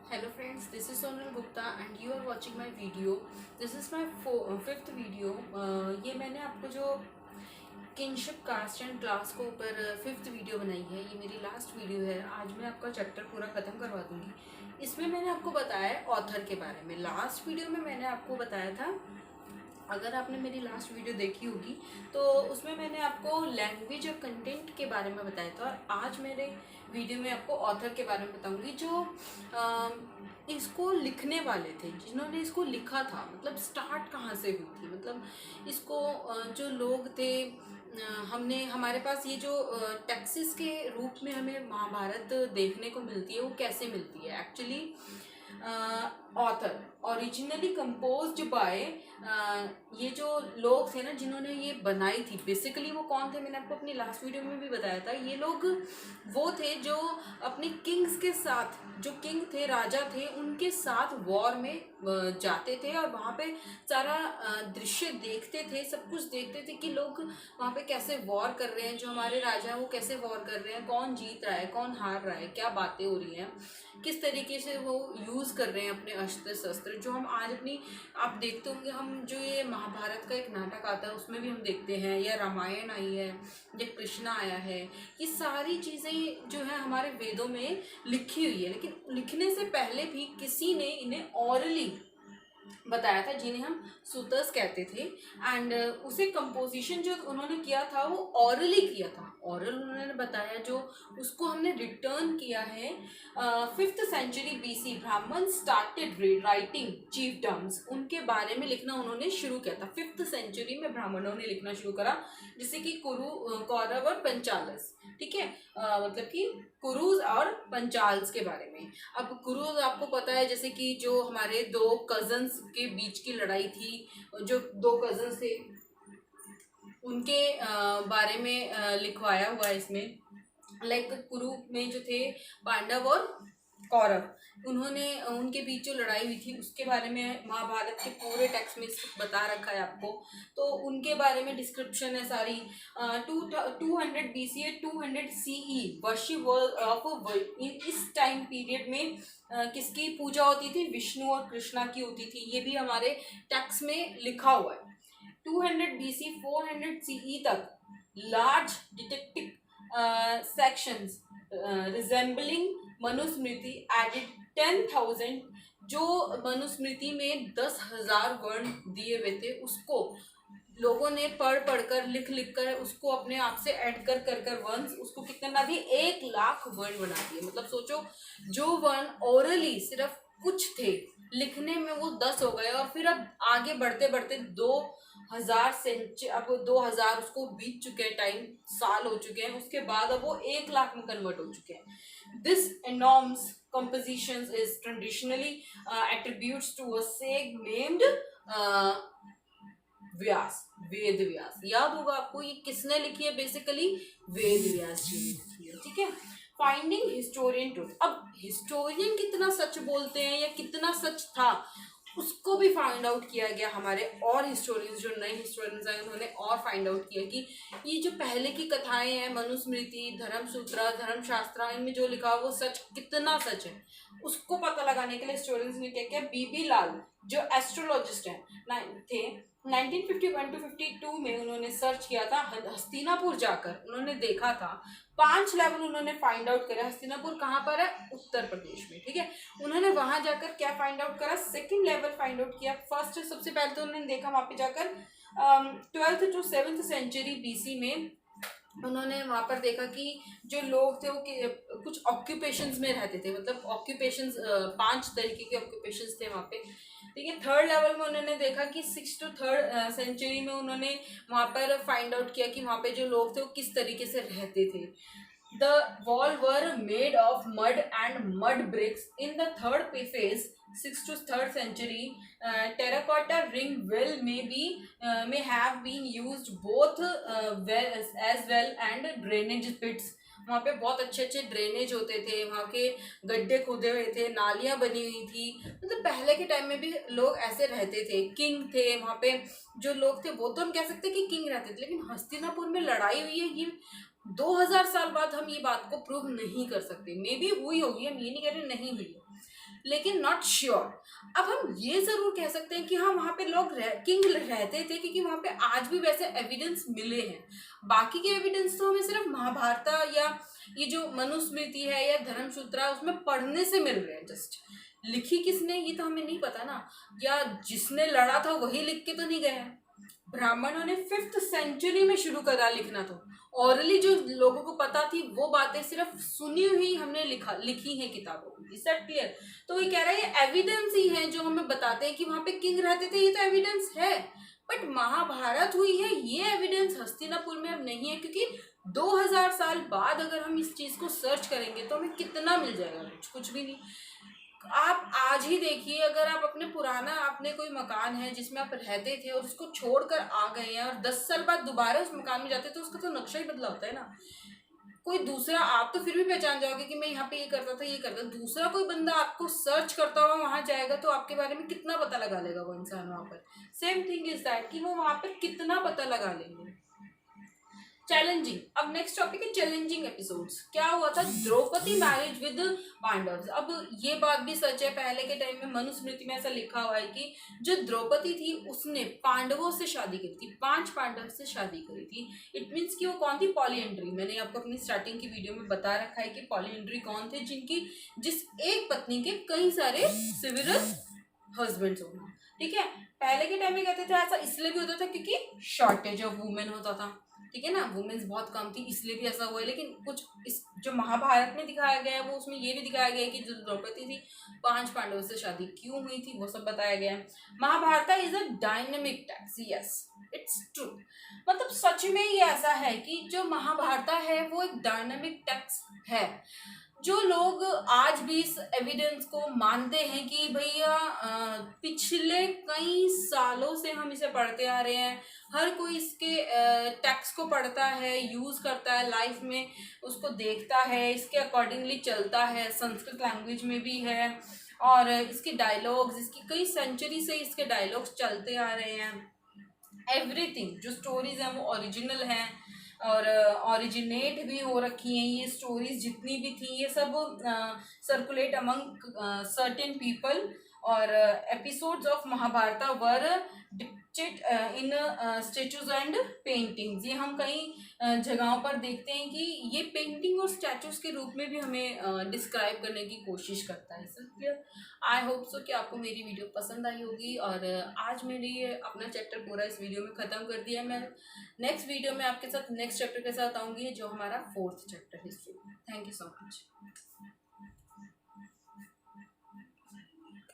Hello friends, this is Sonal Gupta and you are watching my video. This is my fifth video. ये मैंने आपको जो kinship cast and class को ऊपर fifth video बनाई है, ये मेरी लास्ट वीडियो है। आज मैं आपका चैप्टर पूरा ख़त्म करवा दूंगी। इसमें मैंने आपको बताया है ऑथर के बारे में। लास्ट वीडियो में मैंने आपको बताया था, अगर आपने मेरी लास्ट वीडियो देखी होगी तो उसमें मैंने आपको लैंग्वेज और कंटेंट के बारे में बताया था, और आज मेरे वीडियो में आपको ऑथर के बारे में बताऊंगी जो इसको लिखने वाले थे, जिन्होंने इसको लिखा था। मतलब स्टार्ट कहाँ से हुई थी, मतलब इसको जो लोग थे, हमारे पास ये जो टेक्सिस के रूप में हमें महाभारत देखने को मिलती है, वो कैसे मिलती है। Actually author originally composed bye ये जो लोग थे ना, जिन्होंने ये बनाई थी, बेसिकली वो कौन थे, मैंने आपको अपनी लास्ट वीडियो में भी बताया था। ये लोग वो थे जो अपने किंग्स के साथ, जो किंग थे, राजा थे, उनके साथ वॉर में जाते थे और वहाँ पे सारा दृश्य देखते थे, सब कुछ देखते थे कि लोग वहाँ पे कैसे वॉर कर रहे हैं, जो हमारे राजा हैं वो कैसे वॉर कर रहे हैं, कौन जीत रहा है, कौन हार रहा है, क्या बातें हो रही हैं, किस तरीके से वो यूज़ कर रहे हैं अपने अस्त्र शस्त्र। जो हम आज अपनी, आप देखते होंगे, हम जो ये महाभारत का एक नाटक आता है उसमें भी हम देखते हैं, या रामायण आई है, या कृष्णा आया है, ये सारी चीज़ें जो है हमारे वेदों में लिखी हुई है। लेकिन लिखने से पहले भी किसी ने इन्हें ऑरली बताया था, जिन्हें हम सूतर्स कहते थे। एंड उसे कंपोजिशन जो उन्होंने किया था वो ऑरली किया था, ऑरल उन्होंने बताया, जो उसको हमने रिटर्न किया है। 5th सेंचुरी BC ब्राह्मण स्टार्टेड राइटिंग चीफडम्स, उनके बारे में लिखना उन्होंने शुरू किया था। 5th सेंचुरी में ब्राह्मणों ने लिखना शुरू करा, जैसे कि कौरव और पंचालस, ठीक है। मतलब कि कुरुज और पंचाल्स के बारे में। अब कुरुज आपको पता है, जैसे कि जो हमारे दो कजन्स के बीच की लड़ाई थी, जो दो कजन्स थे उनके बारे में लिखवाया हुआ है इसमें। लाइक कुरु में जो थे पांडव और कौरव, उन्होंने उनके बीच जो लड़ाई हुई थी उसके बारे में महाभारत के पूरे टेक्स्ट में बता रखा है आपको। तो उनके बारे में डिस्क्रिप्शन है सारी। 200 BC 200 CE वर्शिप ऑफ, इस टाइम पीरियड में किसकी पूजा होती थी, विष्णु और कृष्णा की होती थी। ये भी हमारे टेक्स्ट में लिखा हुआ है। 200 BC 400 CE तक large detective sections resembling Manusmriti added 10,000, जो मनुस्मृति में 10,000 वर्ण दिए हुए थे, उसको लोगों ने पढ़ कर लिख कर उसको अपने आप से ऐड कर वर्ण, उसको कितना भी 1,00,000 वर्ण बना दिए। मतलब सोचो, जो वर्ण ओरली सिर्फ कुछ थे, लिखने में वो 10 हो गए, और फिर अब आगे बढ़ते बढ़ते 2,000 सेंचुरी, अब 2,000 उसको बीत चुके हैं, टाइम साल हो चुके हैं, उसके बाद अब वो 1,00,000 में कन्वर्ट हो चुके हैं। This enormous compositions is traditionally attributes to a sage named Vyasa, Veda Vyasa. याद होगा आपको, ये किसने लिखी है, बेसिकली वेद व्यास जी ने लिखी है, ठीक है। फाइंडिंग हिस्टोरियन ट्रूथ, अब हिस्टोरियन कितना सच बोलते हैं या कितना सच था, उसको भी फाइंड आउट किया गया। हमारे और हिस्टोरियंस, जो नए हिस्टोरियंस आए, उन्होंने और फाइंड आउट किया कि ये जो पहले की कथाएं हैं, मनुस्मृति, धर्मसूत्रा, धर्मशास्त्रा, इनमें जो लिखा वो सच कितना सच है, उसको पता लगाने के लिए हिस्टोरियंस ने क्या किया। बीबी लाल जो एस्ट्रोलॉजिस्ट हैं थे, 1951 to 52 में उन्होंने सर्च किया था, हस्तिनापुर जाकर उन्होंने देखा था। 5 लेवल उन्होंने फाइंड आउट करा। हस्तिनापुर कहाँ पर है, उत्तर प्रदेश में, ठीक है। उन्होंने वहां जाकर क्या फाइंड आउट करा, सेकंड लेवल फाइंड आउट किया। फर्स्ट, सबसे पहले तो उन्होंने देखा वहां पे जाकर 12th to 7th century BC में उन्होंने वहां पर देखा कि जो लोग थे वो कुछ ऑक्यूपेशंस में रहते थे। मतलब ऑक्यूपेशंस 5 तरीके के ऑक्यूपेशंस थे वहां पे, ठीक है। थर्ड लेवल में उन्होंने देखा कि 6th to 3rd सेंचुरी में उन्होंने वहां पर फाइंड आउट किया कि वहां पे जो लोग थे वो किस तरीके से रहते थे। The wall were made of mud and mud bricks. In the third phase, 6th to 3rd century, terracotta ring well may have been used both as well and drainage pits. वहाँ पे बहुत अच्छे अच्छे ड्रेनेज होते थे, वहाँ के गड्ढे खोदे हुए थे, नालियाँ बनी हुई थी। मतलब पहले के टाइम में भी लोग ऐसे रहते थे, किंग थे वहाँ पे। जो लोग थे वो तो हम कह सकते कि किंग रहते थे, लेकिन हस्तिनापुर में लड़ाई हुई है, ये 2,000 साल बाद हम ये बात को प्रूव नहीं कर सकते। मे बी हुई होगी, हम ये नहीं कह रहे नहीं हुई है, लेकिन नॉट श्योर। अब हम ये जरूर कह सकते हैं कि हाँ वहाँ पे लोग किंग रहते थे, क्योंकि वहाँ पे आज भी वैसे एविडेंस मिले हैं। बाकी के एविडेंस तो हमें सिर्फ महाभारत या ये जो मनुस्मृति है या धर्मसूत्रा उसमें पढ़ने से मिल रहे हैं। जस्ट लिखी किसने ये तो हमें नहीं पता ना, या जिसने लड़ा था वही लिख के तो नहीं गया। ब्राह्मणों ने 5th सेंचुरी में शुरू करा लिखना, तो ऑरली जो लोगों को पता थी वो बातें सिर्फ सुनी हुई हमने लिखी है किताबों में। Is that clear? तो ये कह रहा है ये एविडेंस ही है जो हमें बताते हैं कि वहां पे किंग रहते थे, ये तो एविडेंस है। बट महाभारत हुई है ये एविडेंस हस्तिनापुर में अब नहीं है, क्योंकि 2000 साल बाद अगर हम इस चीज को सर्च करेंगे तो हमें कितना मिल जाएगा? कुछ भी नहीं। आप आज ही देखिए, अगर आप अपने पुराना आपने कोई मकान है जिसमें आप रहते थे और उसको छोड़कर आ गए हैं और 10 साल बाद दोबारा उस मकान में जाते तो उसका तो नक्शा ही बदला होता है ना। कोई दूसरा आप तो फिर भी पहचान जाओगे कि मैं यहाँ पे ये करता था ये करता, दूसरा कोई बंदा आपको सर्च करता हुआ वहां जाएगा तो आपके बारे में कितना पता लगा लेगा वो इंसान वहां पर। सेम थिंग इज दैट कि वो वहां पे कितना पता लगा लेंगे। चैलेंजिंग, अब नेक्स्ट टॉपिक है चैलेंजिंग एपिसोड्स। क्या हुआ था? Draupadi marriage with Pandava. अब ये बात भी सच है, पहले के टाइम में मनुस्मृति में ऐसा लिखा हुआ है कि जो द्रौपदी थी उसने पांडवों से शादी करी थी, 5 पांडव से शादी करी थी। इट मीन्स कि वो कौन थी? पॉलीएंड्री। मैंने आपको अपनी स्टार्टिंग की वीडियो में बता रखा है कि पॉलीएंड्री कौन थे, जिस एक पत्नी के कई सारे सिविल हस्बैंड्स होना। ठीक है, पहले के टाइम में कहते थे ऐसा इसलिए भी होता था क्योंकि शॉर्टेज ऑफ वुमेन होता था। ठीक है ना, वुमेन्स बहुत कम थी इसलिए भी ऐसा हुआ है। लेकिन कुछ इस जो महाभारत में दिखाया गया है वो उसमें ये भी दिखाया गया है कि जो द्रौपदी थी 5 पांडवों से शादी क्यों हुई थी वो सब बताया गया है। Mahabharata is a dynamic text, yes it's true. मतलब सच में ये ऐसा है कि जो महाभारत है वो एक डायनेमिक टेक्स्ट है। जो लोग आज भी इस एविडेंस को मानते हैं कि भैया पिछले कई सालों से हम इसे पढ़ते आ रहे हैं, हर कोई इसके टेक्स्ट को पढ़ता है, यूज करता है लाइफ में, उसको देखता है, इसके अकॉर्डिंगली चलता है, संस्कृत लैंग्वेज में भी है, और इसके डायलॉग्स, इसकी कई सेंचुरी से इसके डायलॉग्स चलते आ रहे हैं। एवरीथिंग जो स्टोरीज हैं वो ओरिजिनल हैं और ओरिजिनेट भी हो रखी हैं। ये स्टोरीज जितनी भी थी ये सब सर्कुलेट अमंग सर्टेन पीपल, और episodes of Mahabharata were depicted in statues and paintings. ये हम कई जगहों पर देखते हैं कि ये पेंटिंग और स्टैचूज के रूप में भी हमें डिस्क्राइब करने की कोशिश करता है। सब क्लियर? आई होप सो कि आपको मेरी वीडियो पसंद आई होगी, और आज मैंने ये अपना चैप्टर पूरा इस वीडियो में ख़त्म कर दिया है। मैं नेक्स्ट वीडियो में आपके साथ नेक्स्ट चैप्टर के साथ आऊँगी जो हमारा 4th chapter history. Thank you so much.